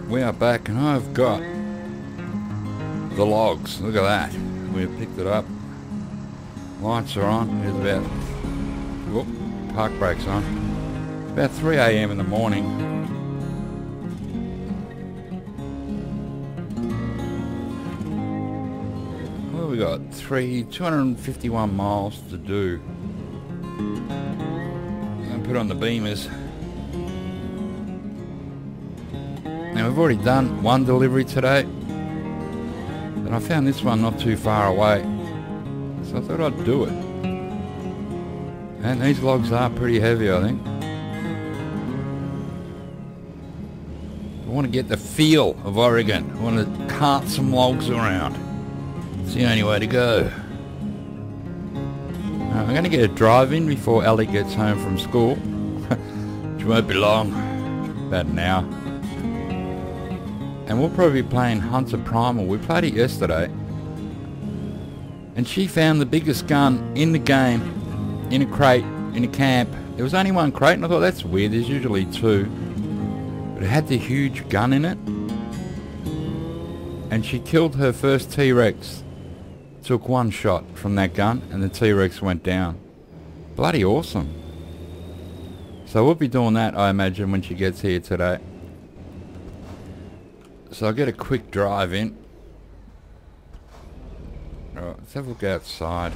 We are back and I've got the logs. Look at that. We've picked it up. Lights are on. It's about... Whoop, park brakes on. It's about 3 a.m. in the morning. What have we got? 251 miles to do. And put on the beamers. Now we've already done one delivery today, and I found this one not too far away, so I thought I'd do it. And these logs are pretty heavy, I think. I want to get the feel of Oregon. I want to cart some logs around. It's the only way to go. I'm going to get a drive in before Ellie gets home from school, which won't be long, about an hour. And we'll probably be playing Hunter Primal. We played it yesterday. And she found the biggest gun in the game, in a crate, in a camp. There was only one crate, and I thought, that's weird, there's usually two. But it had the huge gun in it. And she killed her first T-Rex. Took one shot from that gun, and the T-Rex went down. Bloody awesome. So we'll be doing that, I imagine, when she gets here today. So I'll get a quick drive in. Alright, let's have a look outside.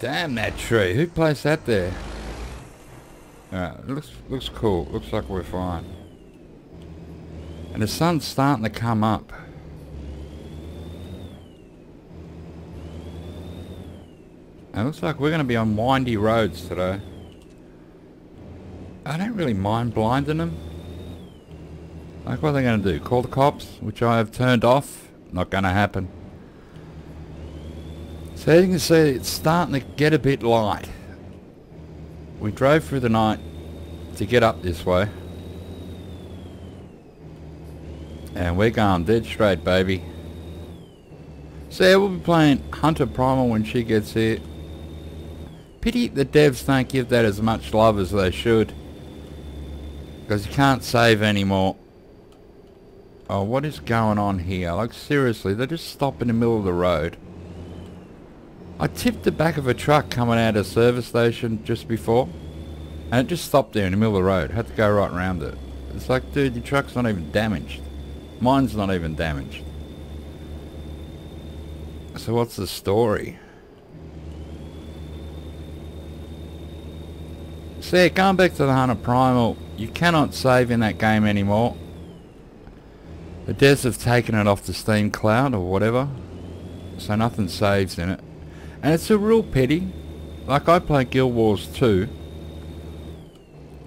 Damn that tree. Who placed that there? Alright, it looks cool. Looks like we're fine. And the sun's starting to come up. And it looks like we're going to be on windy roads today. I don't really mind blinding them. Like, what are they going to do? Call the cops? Which I have turned off. Not going to happen. So you can see it's starting to get a bit light. We drove through the night to get up this way. And we're going dead straight, baby. So yeah, we'll be playing Hunter Primal when she gets here. Pity the devs don't give that as much love as they should. Because you can't save anymore. Oh, what is going on here? Like, seriously, they just stop in the middle of the road. I tipped the back of a truck coming out of a service station just before, and it just stopped there in the middle of the road. Had to go right around it. It's like, dude, your truck's not even damaged. Mine's not even damaged. So what's the story? So yeah, going back to the Hunter Primal, you cannot save in that game anymore. The devs have taken it off the Steam cloud or whatever, so nothing saves in it. And it's a real pity. Like, I played Guild Wars 2,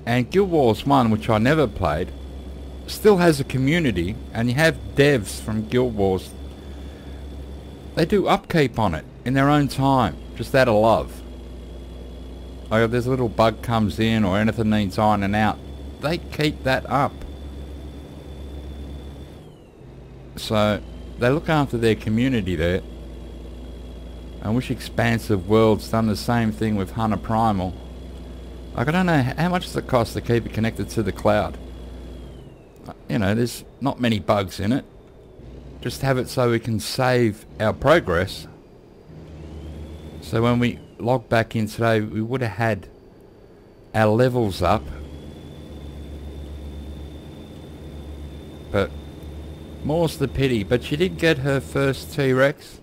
and Guild Wars 1, which I never played, still has a community, and you have devs from Guild Wars. They do upkeep on it in their own time, just out of love. Like, if there's a little bug comes in or anything needs ironing out, they keep that up. So they look after their community there. I wish Expansive Worlds done the same thing with Hunter Primal. Like, I don't know how much does it cost to keep it connected to the cloud. You know, there's not many bugs in it. Just have it so we can save our progress. So when we log back in today, we would have had our levels up. But more's the pity. But she did get her first T-Rex,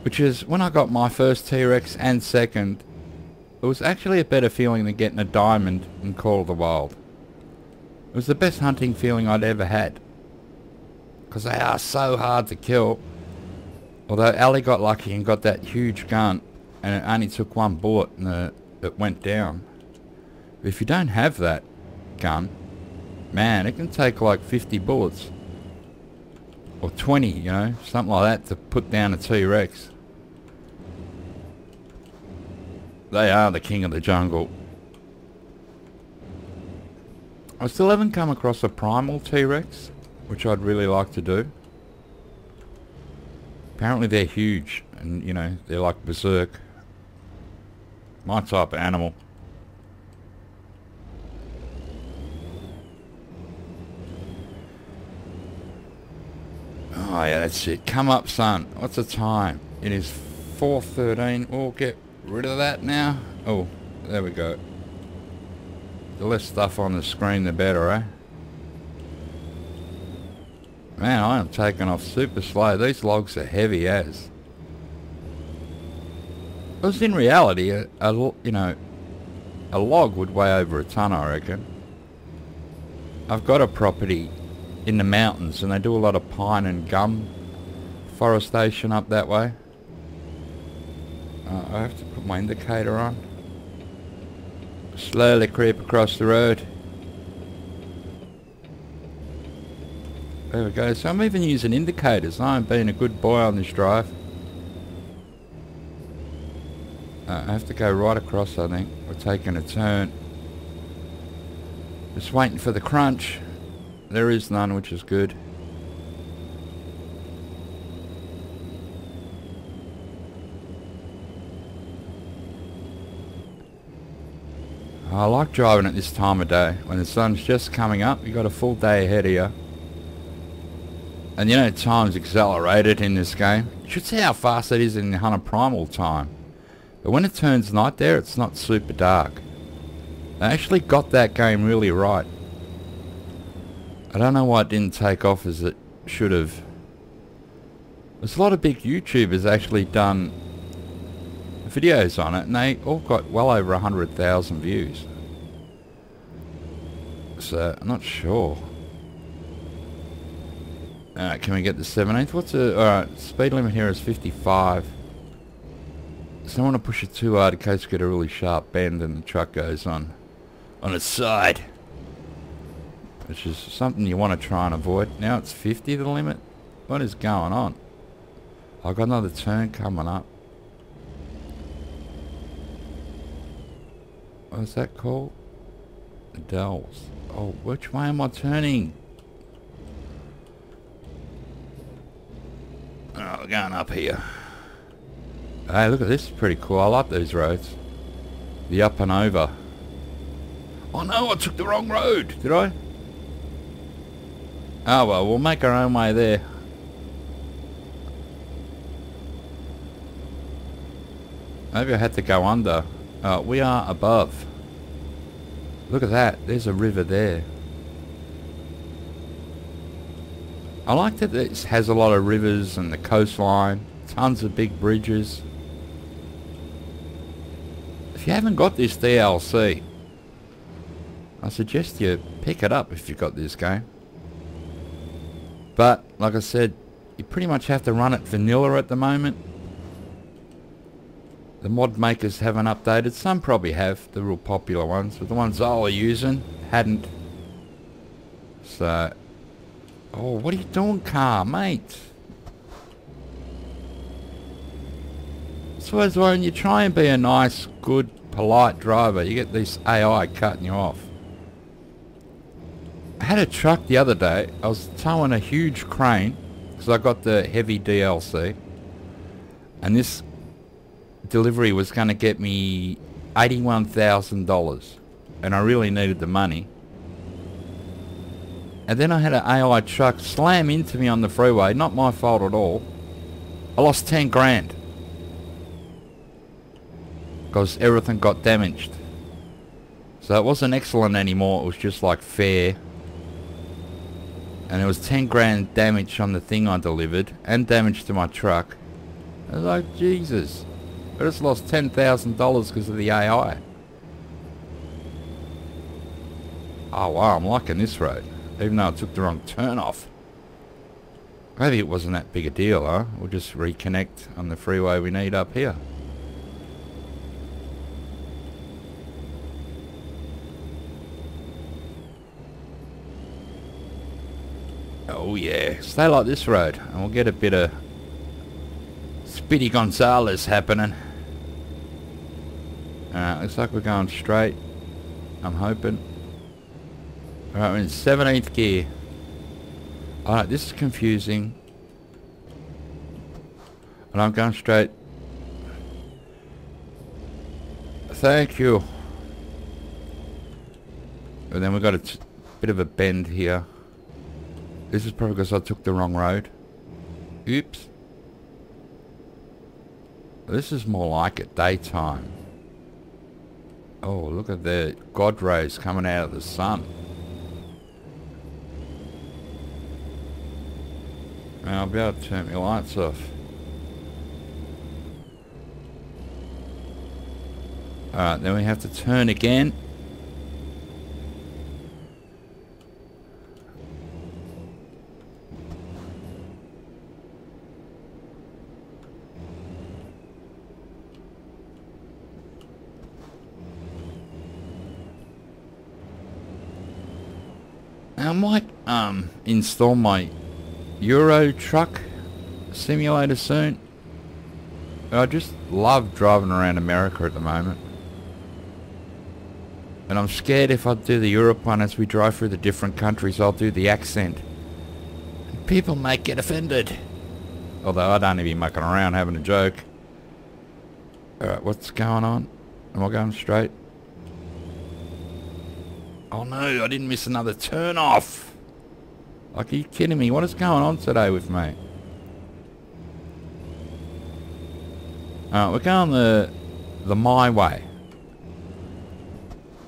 which is, when I got my first T-Rex and second, it was actually a better feeling than getting a diamond in Call of the Wild. It was the best hunting feeling I'd ever had, because they are so hard to kill. Although Ali got lucky and got that huge gun, and it only took one bullet and it went down. But if you don't have that gun, man, it can take like 50 bullets. Or 20, you know, something like that, to put down a T-Rex. They are the king of the jungle. I still haven't come across a primal T-Rex, which I'd really like to do. Apparently they're huge, and you know, they're like berserk. My type of animal. Oh yeah, that's it. Come up, son. What's the time? It is 4:13. We'll get rid of that now. Oh, there we go. The less stuff on the screen, the better, eh? Man, I am taking off super slow. These logs are heavy as. Because in reality, you know, a log would weigh over a ton, I reckon. I've got a property in the mountains and they do a lot of pine and gum forestation up that way. I have to put my indicator on. Slowly creep across the road. There we go. So I'm even using indicators. I'm being a good boy on this drive. I have to go right across, I think. We're taking a turn. Just waiting for the crunch. There is none, which is good. I like driving at this time of day when the sun's just coming up. You got a full day ahead of you, and you know time's accelerated in this game. You should see how fast it is in the Hunter Primal time. But when it turns night there, it's not super dark. They actually got that game really right. I don't know why it didn't take off as it should have. There's a lot of big YouTubers actually done videos on it, and they all got well over 100,000 views. So I'm not sure. Alright, can we get the 17th? What's the alright? Speed limit here is 55. So I don't want to push it too hard in case we get a really sharp bend and the truck goes on its side, which is something you want to try and avoid. Now it's 50 the limit. What is going on? I've got another turn coming up. What's that called? The Dells. Oh, which way am I turning? Oh, we're going up here. Hey, look at this. Pretty cool. I like these roads. The up and over. Oh no, I took the wrong road. Did I? Oh well, we'll make our own way there. Maybe I had to go under. We are above. Look at that. There's a river there. I like that this has a lot of rivers and the coastline. Tons of big bridges. If you haven't got this DLC, I suggest you pick it up if you've got this game. But, like I said, you pretty much have to run it vanilla at the moment. The mod makers haven't updated. Some probably have, the real popular ones, but the ones I was using hadn't. So, oh, what are you doing, car, mate? I suppose when you try and be a nice, good, polite driver, you get this AI cutting you off. I had a truck the other day. I was towing a huge crane because I got the heavy DLC, and this delivery was going to get me $81,000, and I really needed the money. And then I had an AI truck slam into me on the freeway. Not my fault at all. I lost 10 grand because everything got damaged. So it wasn't excellent anymore. It was just like fair. And there was 10 grand damage on the thing I delivered, and damage to my truck. I was like, Jesus, I just lost $10,000 because of the AI. Oh wow, I'm liking this road, even though I took the wrong turn off. Maybe it wasn't that big a deal, huh? We'll just reconnect on the freeway we need up here. Oh yeah, stay like this road and we'll get a bit of Speedy Gonzales happening. Looks like we're going straight, I'm hoping. Alright, we're in 17th gear. Alright, this is confusing. And I'm going straight. Thank you. And then we've got a bit of a bend here. This is probably because I took the wrong road. Oops. This is more like at daytime. Oh, look at the God rays coming out of the sun. Now I'll be able to turn my lights off. Alright, then we have to turn again. Now I might install my Euro truck simulator soon. I just love driving around America at the moment. And I'm scared if I do the Europe one as we drive through the different countries, I'll do the accent. And people might get offended. Although I don't even be mucking around having a joke. Alright, what's going on? Am I going straight? Oh no, I didn't miss another turn off. Like, are you kidding me? What is going on today with me? Alright, we're going the my way.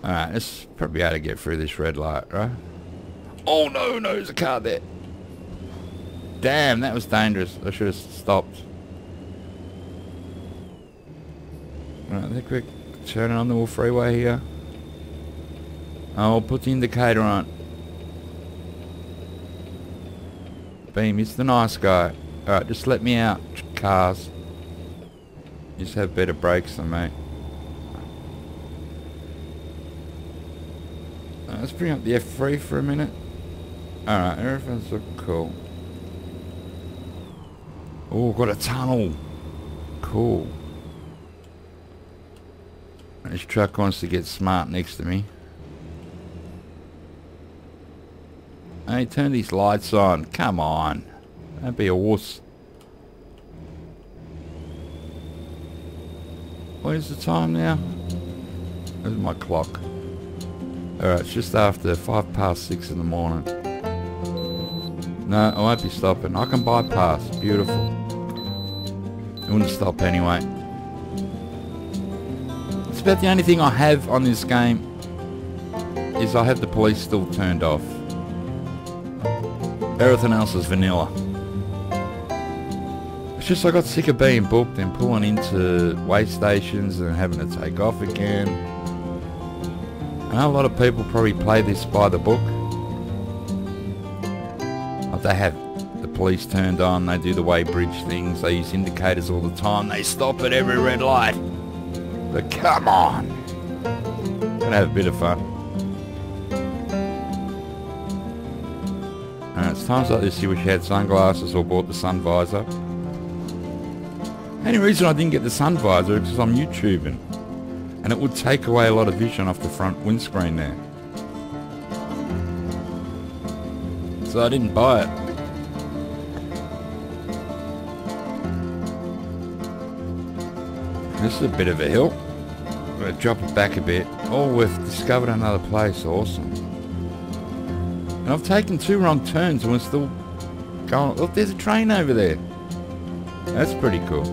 Alright, let's probably be able to get through this red light, right? Oh no, no, there's a car there. Damn, that was dangerous. I should have stopped. Alright, they're quick. Turning on the little freeway here. I'll put the indicator on. Beam, it's the nice guy. Alright, just let me out, cars. You just have better brakes than me. Let's bring up the F3 for a minute. Alright, everything's looking cool. Oh, got a tunnel. Cool. This truck wants to get smart next to me. Hey, turn these lights on. Come on. Don't be a wuss. What is the time now? Where's my clock? Alright, it's just after 6:05 in the morning. No, I won't be stopping. I can bypass. Beautiful. I wouldn't stop anyway. It's about the only thing I have on this game is I have the police still turned off. Everything else is vanilla. It's just I got sick of being booked and pulling into way stations and having to take off again. I know a lot of people probably play this by the book. Like they have the police turned on, they do the weighbridge things, they use indicators all the time, they stop at every red light. But come on! Gonna have a bit of fun. It's times like this you wish you had sunglasses or bought the sun visor. Only reason I didn't get the sun visor is because I'm YouTubing. And it would take away a lot of vision off the front windscreen there. So I didn't buy it. This is a bit of a hill. I'm going to drop it back a bit. Oh, we've discovered another place. Awesome. And I've taken 2 wrong turns and we're still going... Look, there's a train over there. That's pretty cool.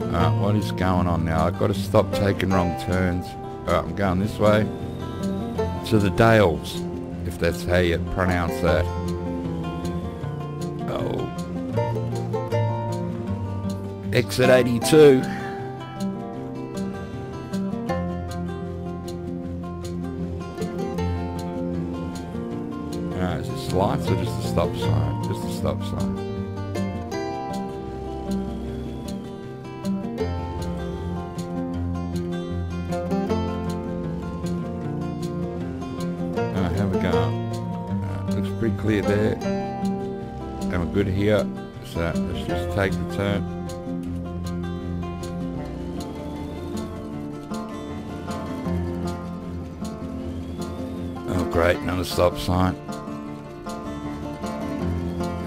Alright, what is going on now? I've got to stop taking wrong turns. Alright, I'm going this way. To the Dales, if that's how you pronounce that. Oh. Exit 82. Is this lights or just a stop sign? Just a stop sign. How we going? Looks pretty clear there. And we're good here. So let's just take the turn. Oh great, another stop sign.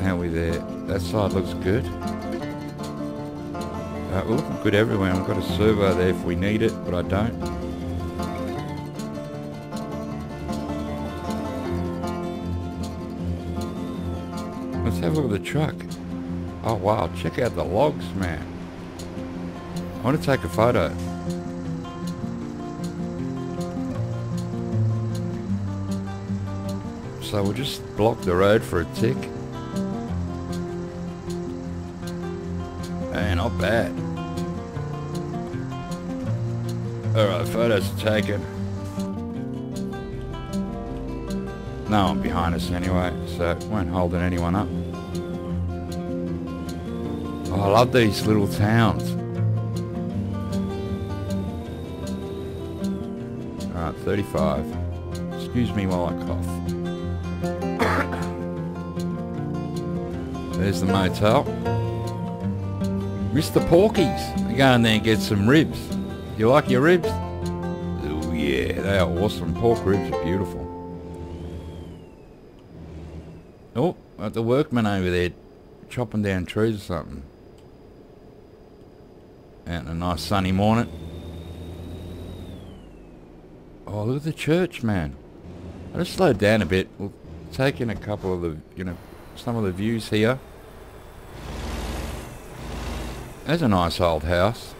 How are we there? That side looks good. We're looking good everywhere. We've got a servo there if we need it, but I don't. have a look at the truck. Oh wow, check out the logs, man. I want to take a photo. So we'll just block the road for a tick. Hey, not bad. Alright, photos are taken. No one behind us anyway, so it won't hold anyone up. Oh, I love these little towns. Alright, 35. Excuse me while I cough. There's the motel. Mr. Porky's. Go in there and get some ribs. You like your ribs? Oh yeah, they are awesome. Pork ribs are beautiful. Oh, got the workman over there chopping down trees or something. Out in a nice sunny morning. Oh, look at the church, man. I just slowed down a bit. We'll take in a couple of the, some of the views here. There's a nice old house.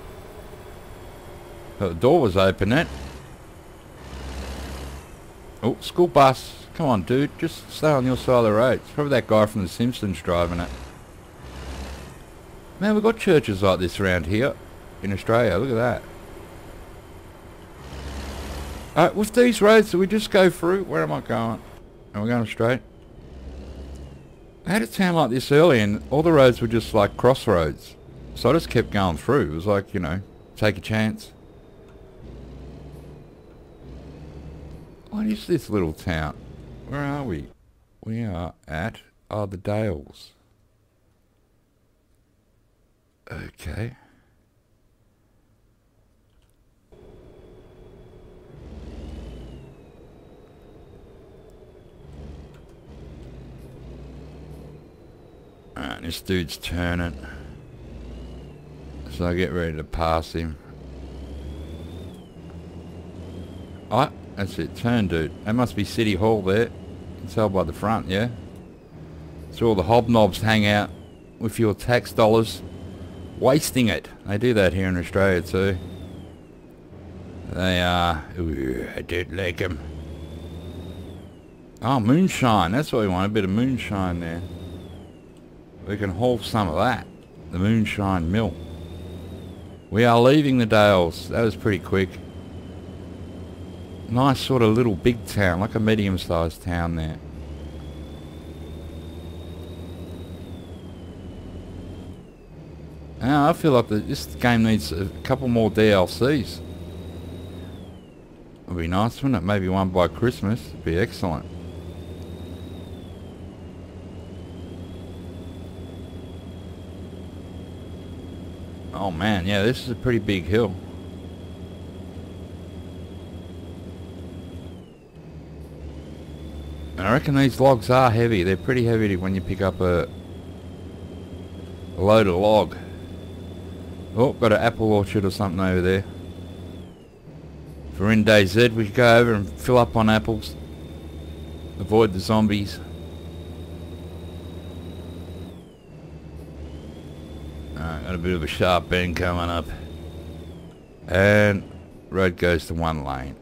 Oh, the door was open, that. Oh, school bus. Come on, dude. Just stay on your side of the road. It's probably that guy from The Simpsons driving it. Man, we've got churches like this around here in Australia. Look at that. Alright, with these roads, do we just go through? Where am I going? Am I going straight? I had a town like this early and all the roads were just like crossroads. So I just kept going through. It was like, take a chance. What is this little town? Where are we? We are at the Dales. Okay. Alright, this dude's turning. So I get ready to pass him. Oh, that's it. Turn, dude. That must be City Hall there. You can tell by the front, yeah? It's where all the hobnobs hang out with your tax dollars. Wasting it. They do that here in Australia too. They are... Ooh, I don't like them. Oh, moonshine. That's what we want. A bit of moonshine there. We can haul some of that. The moonshine mill. We are leaving the Dales. That was pretty quick. Nice sort of little big town, like a medium-sized town there. Now I feel like this game needs a couple more DLCs. Would be nice, wouldn't it? Maybe one by Christmas. It'd be excellent. Oh man, yeah, this is a pretty big hill. And I reckon these logs are heavy. They're pretty heavy when you pick up a load of log. Oh, got an apple orchard or something over there. If we're in DayZ, we could go over and fill up on apples. Avoid the zombies. Got a bit of a sharp bend coming up. And road goes to one lane.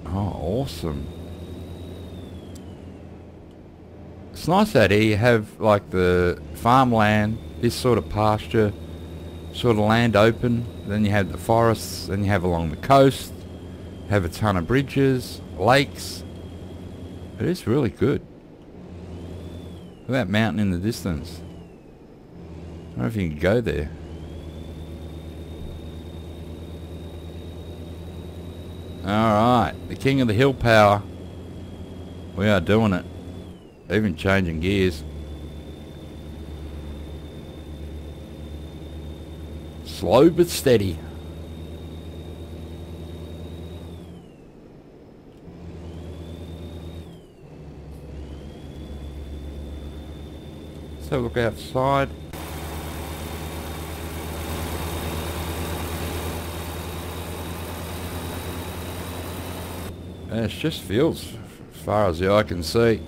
Oh, awesome. It's nice out here. You have like the farmland, this sort of pasture, sort of land open. Then you have the forests, then you have along the coast. Have a ton of bridges, lakes. It is really good. Look at that mountain in the distance. I don't know if you can go there. Alright, the king of the hill power. We are doing it. Even changing gears. Slow but steady. Let's have a look outside. It just feels as far as the eye can see.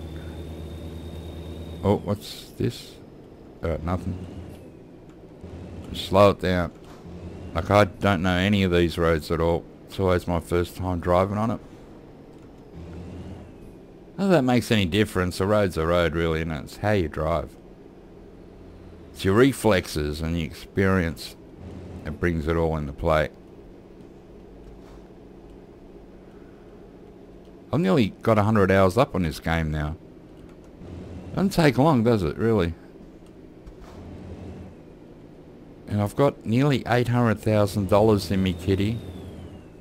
Oh, what's this? Nothing. Just slow it down. Like, I don't know any of these roads at all. It's always my first time driving on it. Not that makes any difference. A road's a road, really, and it's how you drive. It's your reflexes and your experience that brings it all into play. I've nearly got 100 hours up on this game now. Doesn't take long, does it, really? And I've got nearly $800,000 in me kitty.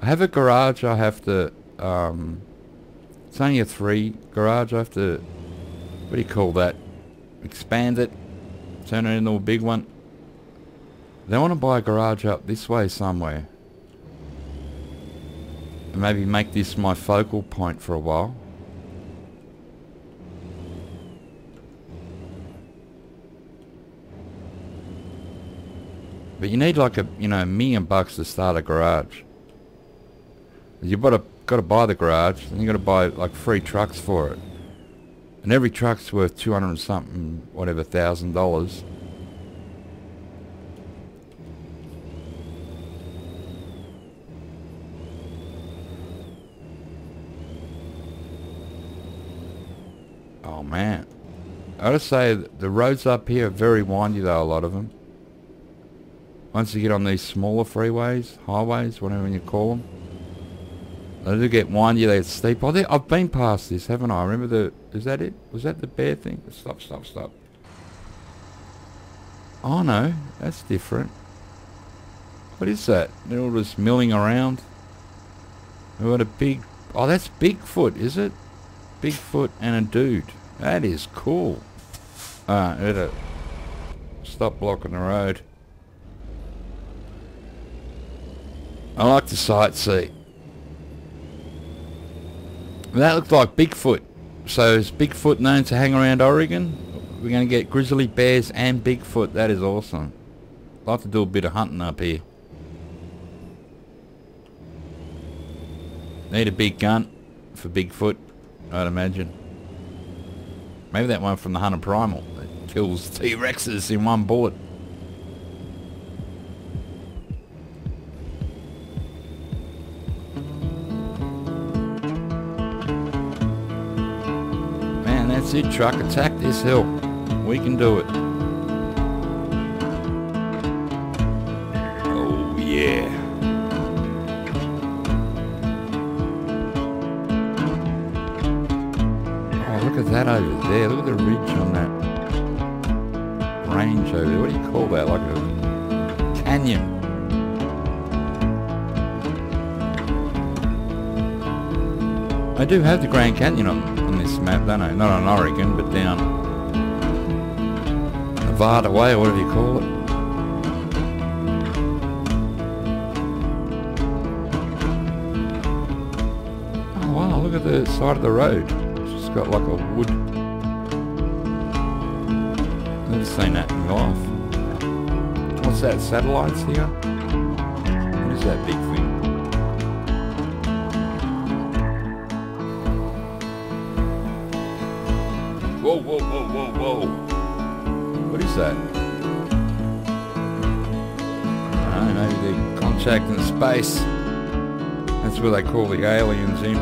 I have a garage I have to, it's only a 3 garage. I have to, what do you call that? Expand it, turn it into a big one. They want to buy a garage up this way somewhere. And maybe make this my focal point for a while. But you need like a, $1 million to start a garage. You've got to buy the garage, and you got to buy like 3 trucks for it. And every truck's worth 200 and something, whatever, $1,000. Oh man, I gotta say the roads up here are very windy though, a lot of them. Once you get on these smaller freeways, highways, whatever you call them, they do get windy, they get steep. Oh, I've been past this, haven't I? Remember is that it? Was that the bear thing? Stop. Oh no, that's different. What is that? They're all just milling around. We've got a big, oh that's Bigfoot, is it? Bigfoot and a dude. That is cool. Alright, better stop blocking the road. I like to sightsee. That looks like Bigfoot. So is Bigfoot known to hang around Oregon? We're going to get grizzly bears and Bigfoot. That is awesome. I'd like to do a bit of hunting up here. Need a big gun for Bigfoot, I'd imagine. Maybe that one from the Hunter Primal that kills T-Rexes in one bullet. Man, that's it, truck. Attack this hill. We can do it. Oh, yeah. Look at that over there. Look at the ridge on that range over there. What do you call that? Like a canyon. I do have the Grand Canyon on this map, don't I? Not on Oregon, but down Nevada way, or whatever you call it. Oh wow, look at the side of the road. Got like a wood. Never seen that in my life. What's that? Satellites here? What is that big thing? Whoa! What is that? I don't know, maybe they're contacting space. That's where they call the aliens in.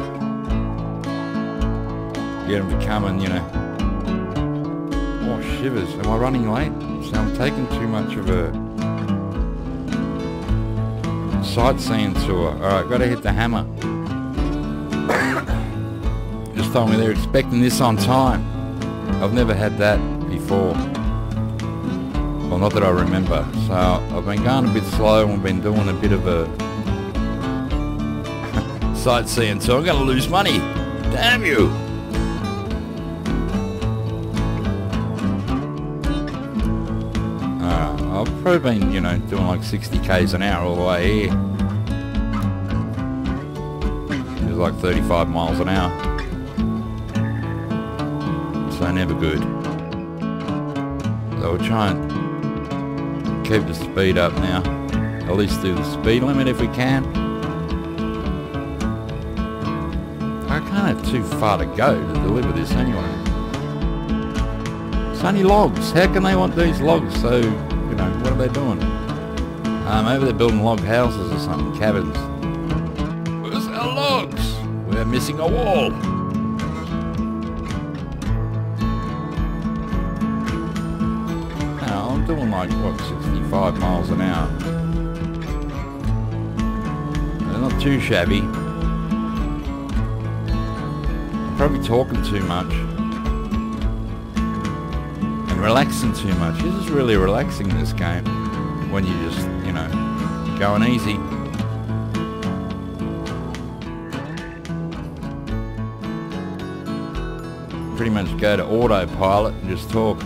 Get them to come and, oh shivers, am I running late? So I'm taking too much of a sightseeing tour. Alright, gotta hit the hammer. Just told me they're expecting this on time. I've never had that before. Well, not that I remember. So I've been going a bit slow and been doing a bit of a sightseeing tour. I'm gonna lose money. Damn you! I've probably been, doing like 60 k's an hour all the way here. It's like 35 miles an hour. So never good. So we'll try and keep the speed up now. At least do the speed limit if we can. I have too far to go to deliver this anyway. It's only logs. How can they want these logs? So, you know, what are they doing? Maybe they're building log houses or something, cabins. Where's our logs? We're missing a wall. Now, I'm doing like, what, 65 miles an hour. They're not too shabby. I'm probably talking too much. And relaxing too much. This is really relaxing, this game. When you just, you know, going easy. Pretty much go to autopilot and just talk.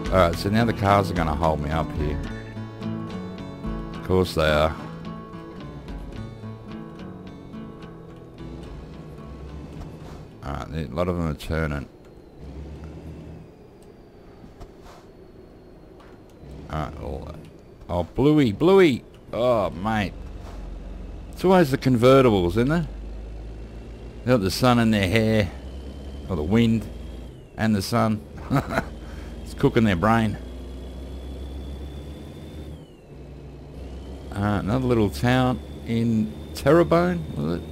Alright, so now the cars are going to hold me up here. Of course they are. Alright, a lot of them are turning. Alright, oh, Bluey! Oh, mate. It's always the convertibles, isn't it? They got the sun in their hair. Or the wind. And the sun. It's cooking their brain. Another little town in Terrebonne, was it?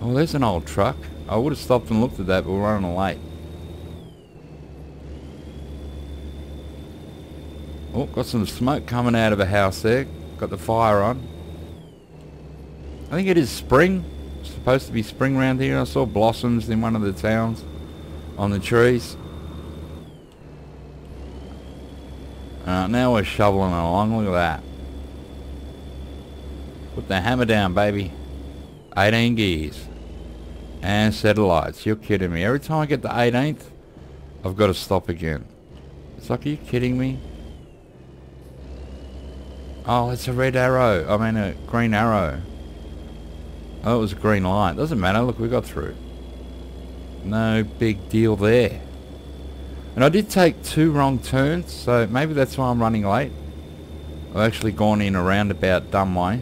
Oh, there's an old truck. I would have stopped and looked at that, but we're running late. Oh, got some smoke coming out of a house there. Got the fire on. I think it is spring. It's supposed to be spring around here. I saw blossoms in one of the towns on the trees. Now we're shoveling along. Look at that. Put the hammer down, baby. 18 gears. And set of lights. You're kidding me. Every time I get the 18th, I've got to stop again. It's like, are you kidding me? Oh, it's a red arrow. I mean a green arrow. Oh, it was a green light. Doesn't matter. Look, we got through. No big deal there. And I did take 2 wrong turns, so maybe that's why I'm running late. I've actually gone in a roundabout dumb way.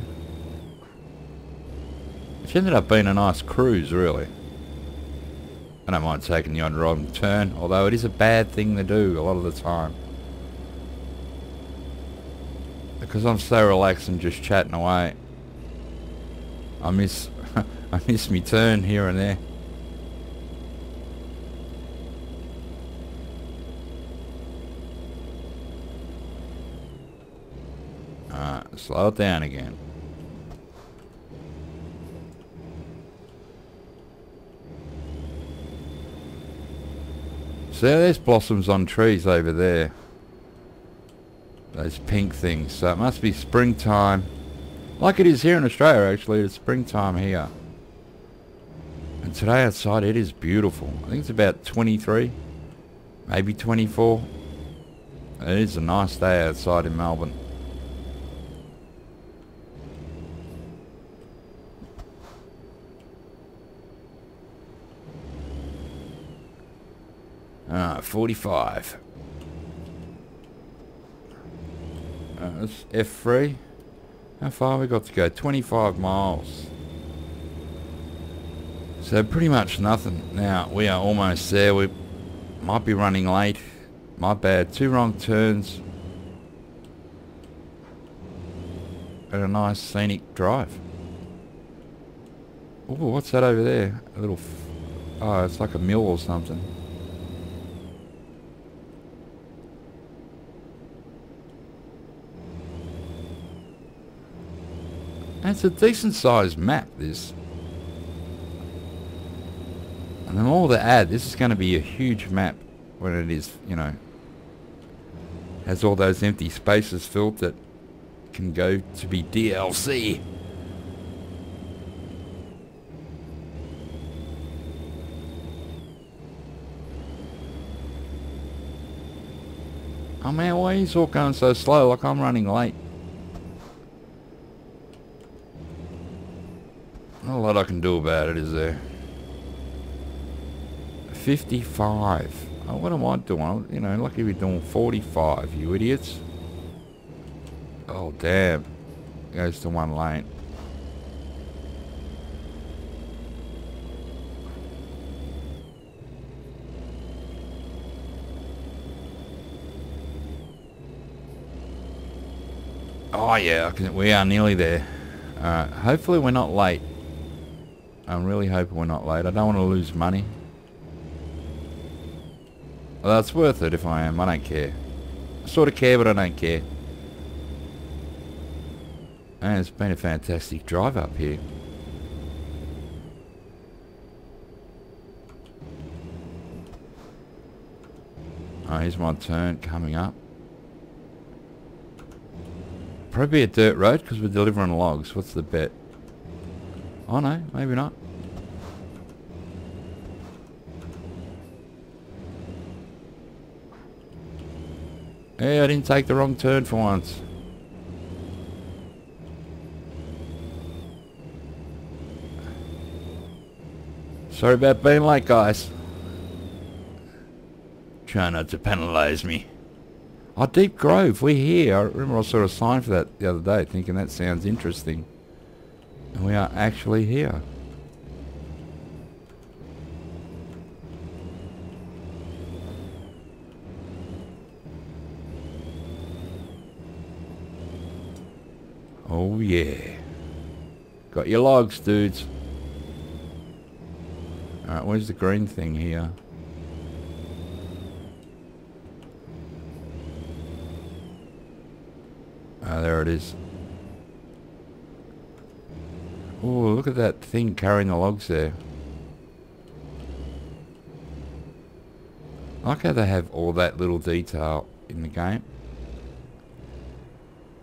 Which ended up being a nice cruise, really. I don't mind taking the odd wrong turn, although it is a bad thing to do a lot of the time. Because I'm so relaxed and just chatting away. I miss me turn here and there. Alright, slow it down again. So there's blossoms on trees over there. Those pink things. So it must be springtime. Like it is here in Australia, actually. It's springtime here. And today outside it is beautiful. I think it's about 23. Maybe 24. It is a nice day outside in Melbourne. Ah, 45. That's F3. How far have we got to go? 25 miles. So pretty much nothing. Now, we are almost there. We might be running late. My bad. 2 wrong turns. And a nice scenic drive. Oh, what's that over there? A little... oh, it's like a mill or something. It's a decent sized map, this. And then all the ad, this is going to be a huge map when it is, you know, has all those empty spaces filled that can go to be DLC. Oh man, why are you all going so slow? Like I'm running late. Not a lot I can do about it, is there? 55. Oh, what am I doing? You know, lucky we're doing 45, you idiots. Oh, damn. Goes to 1 lane. Oh yeah, we are nearly there. Hopefully we're not late. I'm really hoping we're not late. I don't want to lose money. Well, that's worth it if I am. I don't care. I sort of care, but I don't care. And it's been a fantastic drive up here. Oh, here's my turn coming up. Probably a dirt road because we're delivering logs. What's the bet? Oh no, maybe not. Hey, I didn't take the wrong turn for once. Sorry about being late, guys. Try not to penalise me. Oh, Deep Grove, we're here. I remember I saw a sign for that the other day, thinking that sounds interesting. And we are actually here. Oh yeah. Got your logs, dudes. Alright, where's the green thing here? Ah, there it is. Oh, look at that thing carrying the logs there. I like how they have all that little detail in the game.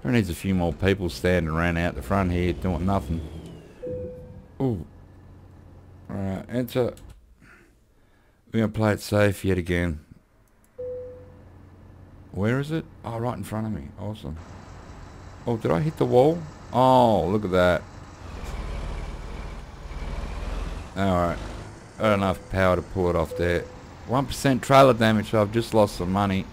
There needs a few more people standing around out the front here doing nothing. Ooh. Alright, enter. We're going to play it safe yet again. Where is it? Oh, right in front of me. Awesome. Oh, did I hit the wall? Oh, look at that. Alright. Got enough power to pull it off there. 1% trailer damage, so I've just lost some money.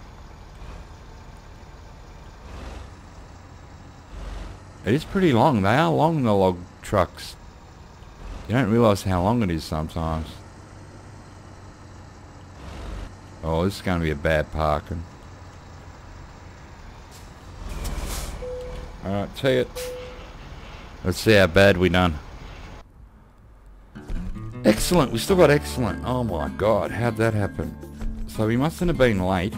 It is pretty long. They are long, the log trucks. You don't realise how long it is sometimes. Oh, this is going to be a bad parking. Alright, see it. Let's see how bad we done. Excellent, we still got excellent. Oh my god, how'd that happen? So we mustn't have been late.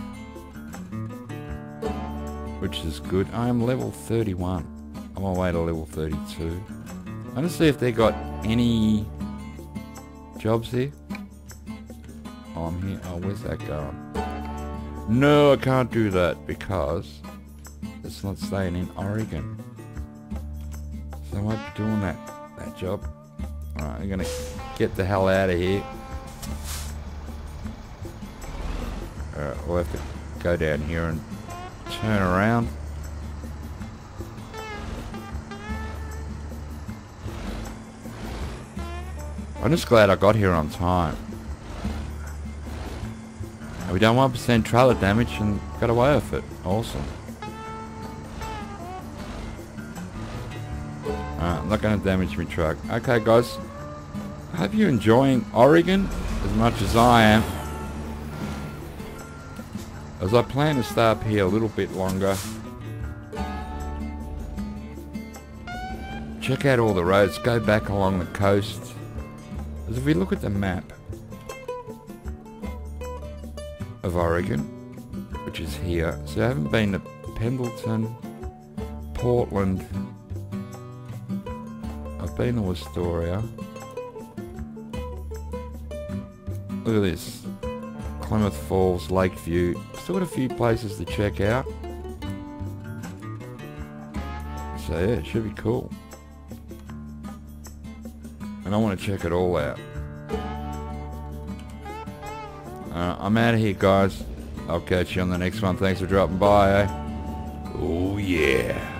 Which is good. I am level 31. I'm on my way to level 32. I want to see if they got any jobs here. Oh, I'm here. Oh, where's that going? No, I can't do that because it's not staying in Oregon. So I won't be doing that job. Alright, I'm gonna get the hell out of here. Alright, we'll have to go down here and turn around. I'm just glad I got here on time. We done 1% trailer damage and got away with it. Awesome. I'm not going to damage my truck. Okay guys, I hope you're enjoying Oregon as much as I am. As I plan to stay up here a little bit longer. Check out all the roads, go back along the coast. As if we look at the map of Oregon, which is here. So I haven't been to Pendleton, Portland. I've been to Astoria. Look at this. Klamath Falls, Lakeview. Still got a few places to check out. So yeah, it should be cool. And I want to check it all out. I'm out of here, guys. I'll catch you on the next one. Thanks for dropping by, eh? Oh yeah.